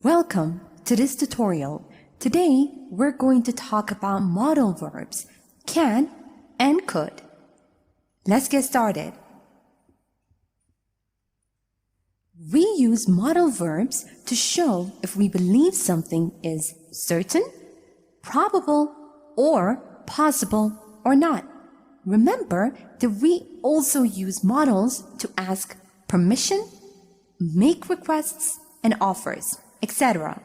Welcome to this tutorial. Today, we're going to talk about modal verbs, can and could. Let's get started. We use modal verbs to show if we believe something is certain, probable, or possible or not. Remember that we also use modals to ask permission, make requests and offers, etc.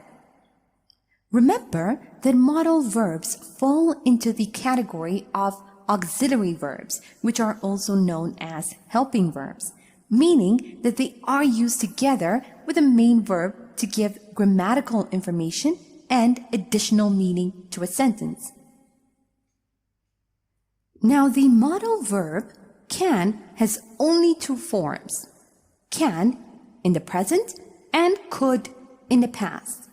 Remember that modal verbs fall into the category of auxiliary verbs, which are also known as helping verbs, meaning that they are used together with a main verb to give grammatical information and additional meaning to a sentence. Now, the modal verb can has only two forms, can in the present and could in the past.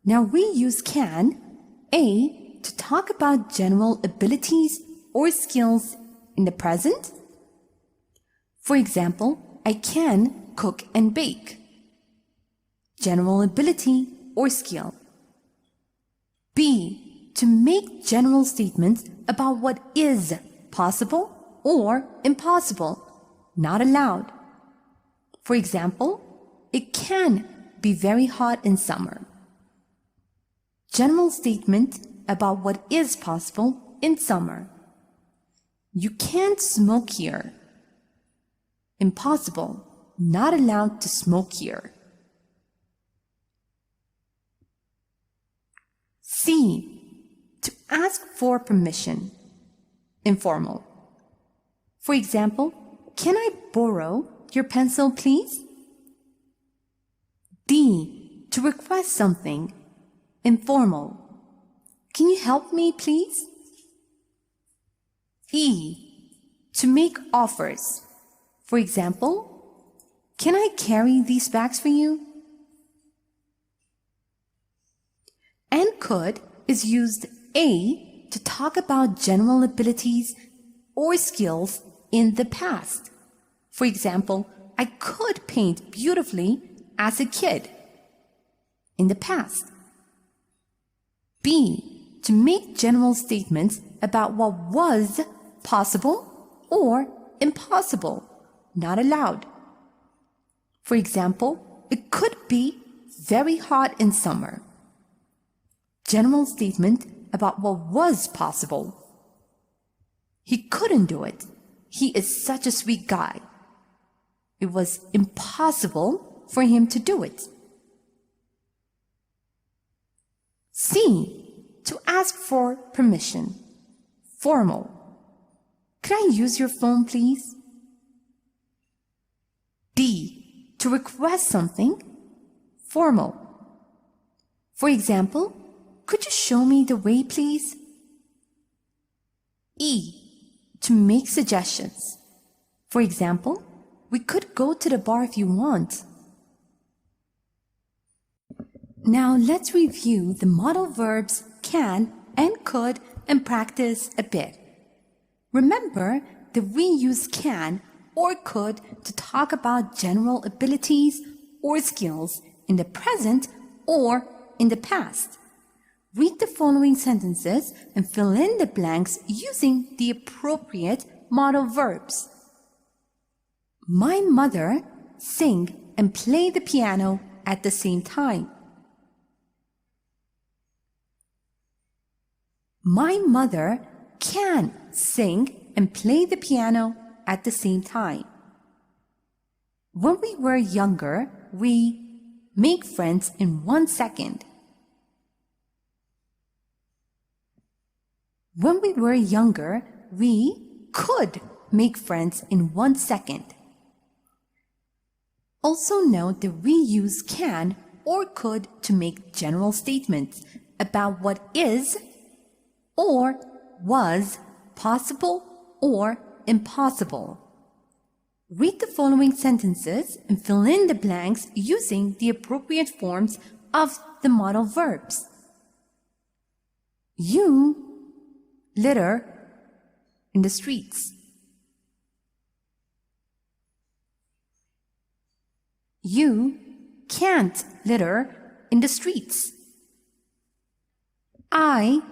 Now, we use can, A, to talk about general abilities or skills in the present. For example, I can cook and bake. General ability or skill. B, to make general statements about what is possible or impossible, not allowed. For example, it can be very hot in summer. General statement about what is possible in summer. You can't smoke here. Impossible, not allowed to smoke here. C, to ask for permission. Informal. For example, can I borrow your pencil, please? D, to request something. Informal. Can you help me, please? E, to make offers. For example, can I carry these bags for you? And could is used A, to talk about general abilities or skills in the past. For example, I could paint beautifully as a kid in the past. B, to make general statements about what was possible or impossible, not allowed. For example, it could be very hot in summer. General statement about what was possible. He couldn't do it. He is such a sweet guy. It was impossible for him to do it. C, to ask for permission. Formal. Could I use your phone, please? D, to request something. Formal. For example, could you show me the way, please? E, to make suggestions. For example, we could go to the bar if you want. Now let's review the modal verbs can and could and practice a bit. Remember that we use can or could to talk about general abilities or skills in the present or in the past. Read the following sentences and fill in the blanks using the appropriate modal verbs. My mother sing and play the piano at the same time. My mother can sing and play the piano at the same time. When we were younger, we make friends in 1 second. When we were younger, we could make friends in 1 second. Also note that we use can or could to make general statements about what is or was possible or impossible. Read the following sentences and fill in the blanks using the appropriate forms of the modal verbs. You litter in the streets. You can't litter in the streets. I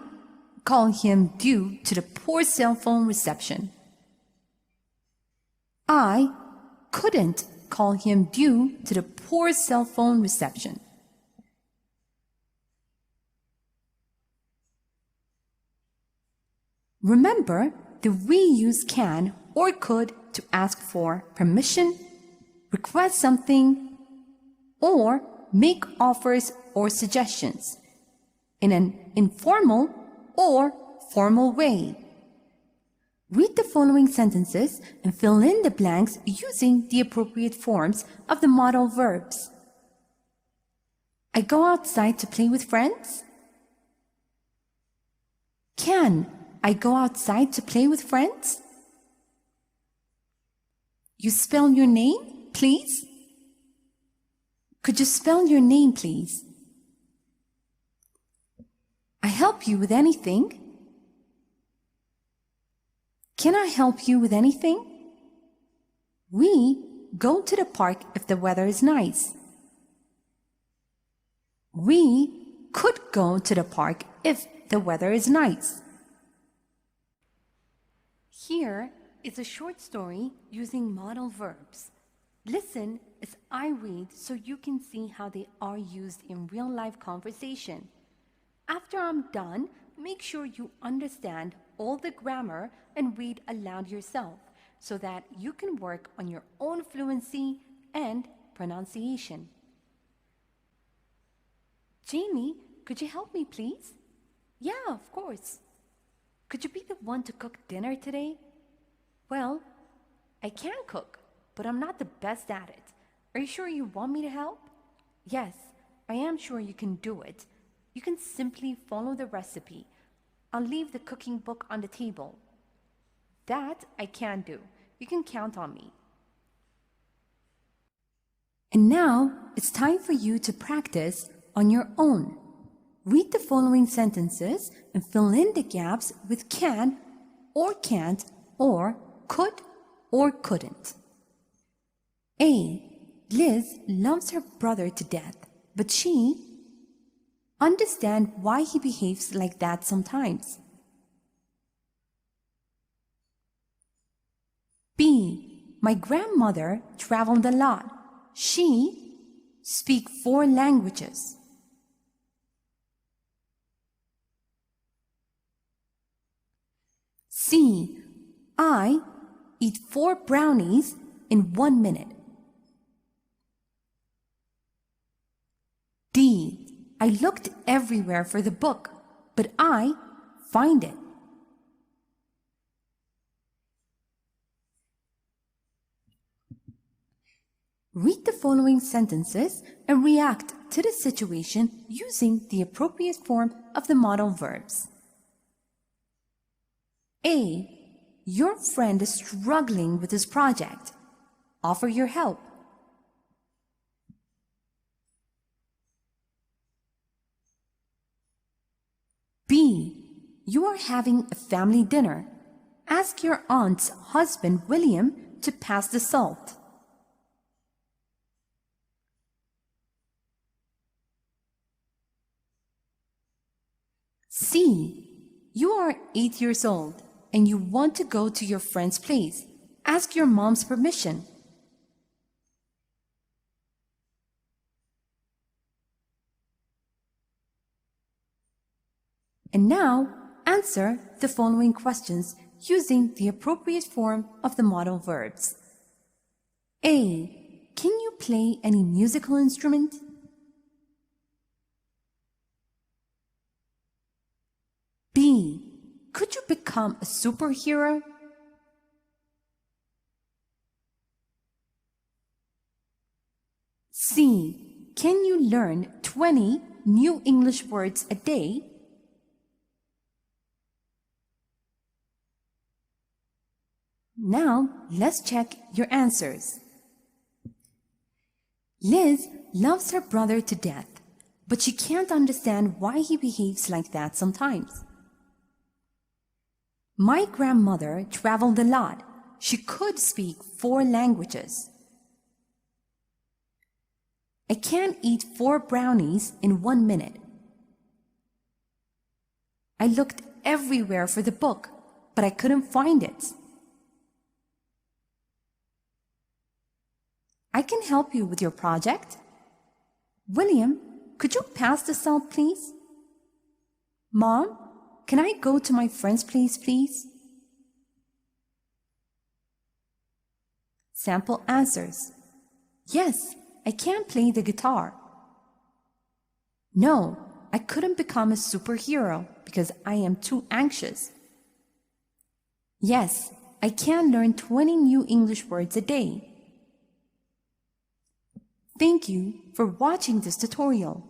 call him due to the poor cell phone reception. I couldn't call him due to the poor cell phone reception. Remember that we use can or could to ask for permission, request something, or make offers or suggestions in an informal or formal way. Read the following sentences and fill in the blanks using the appropriate forms of the modal verbs. I go outside to play with friends. Can I go outside to play with friends? You spell your name, please? Could you spell your name, please? I help you with anything? Can I help you with anything? We go to the park if the weather is nice. We could go to the park if the weather is nice. Here is a short story using modal verbs. Listen as I read so you can see how they are used in real-life conversation. After I'm done, make sure you understand all the grammar and read aloud yourself so that you can work on your own fluency and pronunciation. Jamie, could you help me, please? Yeah, of course. Could you be the one to cook dinner today? Well, I can cook, but I'm not the best at it. Are you sure you want me to help? Yes, I am sure you can do it. You can simply follow the recipe. I'll leave the cooking book on the table. That I can do. You can count on me. And now it's time for you to practice on your own. Read the following sentences and fill in the gaps with can or can't or could or couldn't. A. Liz loves her brother to death, but she understand why he behaves like that sometimes. B. My grandmother traveled a lot. She speaks 4 languages. C. I eat 4 brownies in 1 minute. D. I looked everywhere for the book, but I find it. Read the following sentences and react to the situation using the appropriate form of the modal verbs. A. Your friend is struggling with his project. Offer your help. B. You are having a family dinner. Ask your aunt's husband, William, to pass the salt. C. You are 8 years old and you want to go to your friend's place. Ask your mom's permission. And now, answer the following questions using the appropriate form of the modal verbs. A. Can you play any musical instrument? B. Could you become a superhero? C. Can you learn 20 new English words a day? Now, let's check your answers. Liz loves her brother to death, but she can't understand why he behaves like that sometimes. My grandmother traveled a lot. She could speak 4 languages. I can't eat 4 brownies in 1 minute. I looked everywhere for the book, but I couldn't find it. I can help you with your project. William, could you pass the salt, please? Mom, can I go to my friend's place, please? Sample answers. Yes, I can play the guitar. No, I couldn't become a superhero because I am too anxious. Yes, I can learn 20 new English words a day. Thank you for watching this tutorial.